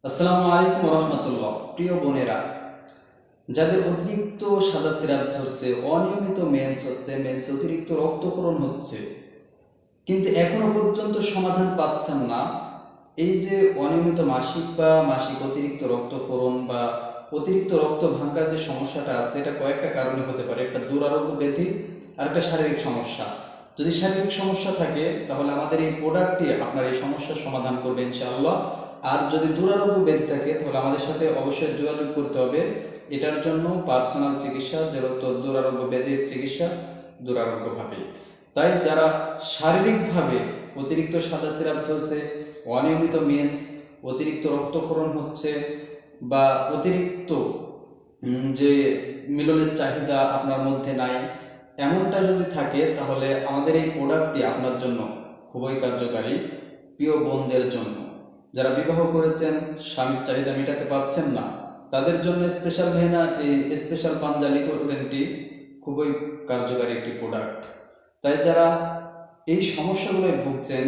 আসসালামু আলাইকুম রহমতুল্লাহ। প্রিয় বোনেরা, যাদের অতিরিক্ত সাদা সিরাপ ঝরছে, অনিয়মিত মেন্স অতিরিক্ত রক্তক্ষরণ হচ্ছে, কিন্তু এখনো পর্যন্ত সমাধান পাচ্ছেন না, এই যে অনিয়মিত মাসিক বা মাসিক অতিরিক্ত রক্তক্ষরণ বা অতিরিক্ত রক্ত ভাঙ্গার যে সমস্যাটা আছে, এটা কয়েকটা কারণে হতে পারে। একটা দুরারোগ্য ব্যাধি আর একটা শারীরিক সমস্যা। যদি শারীরিক সমস্যা থাকে তাহলে আমাদের এই প্রোডাক্টটি আপনার এই সমস্যার সমাধান করবে ইনশাআল্লাহ। আর যদি দুরারোগ্য ব্যাধি থাকে তাহলে আমাদের সাথে অবশ্যই যোগাযোগ করতে হবে এটার জন্য পার্সোনাল চিকিৎসা, যেহেতু দুরারোগ্য ব্যাধির চিকিৎসা দুরারোগ্যভাবে। তাই যারা শারীরিকভাবে অতিরিক্ত সাদা সিরাপ চলছে, অনিয়মিত মেন্স, অতিরিক্ত রক্তক্ষরণ হচ্ছে বা অতিরিক্ত যে মিলনের চাহিদা আপনার মধ্যে নাই, এমনটা যদি থাকে তাহলে আমাদের এই প্রোডাক্টটি আপনার জন্য খুবই কার্যকারী। প্রিয় বোনদের জন্য, যারা বিবাহ করেছেন, স্বামীর চাহিদা মেটাতে পারছেন না, তাদের জন্য স্পেশাল ভেনা এই স্পেশাল পাঞ্জালি কোরবানটি খুবই কার্যকারী একটি প্রোডাক্ট। তাই যারা এই সমস্যাগুলোয় ভুগছেন,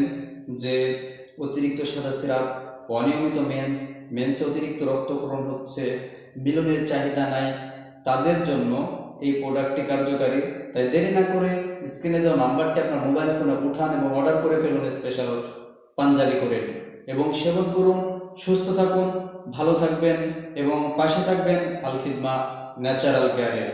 যে অতিরিক্ত সাদা সিরাপ, অনিয়মিত মেন্সে অতিরিক্ত রক্তক্ষরণ হচ্ছে, মিলনের চাহিদা নাই, তাদের জন্য এই প্রোডাক্টটি কার্যকারী। তাই দেরি না করে স্ক্রিনে দেওয়া নাম্বারটি আপনার মোবাইল ফোনে উঠান এবং অর্ডার করে ফেলুন স্পেশাল পাঞ্জাবি করে, এবং সেবন করুন। সুস্থ থাকুন, ভালো থাকবেন এবং পাশে থাকবেন আল খিদমা ন্যাচারাল কেয়ারের।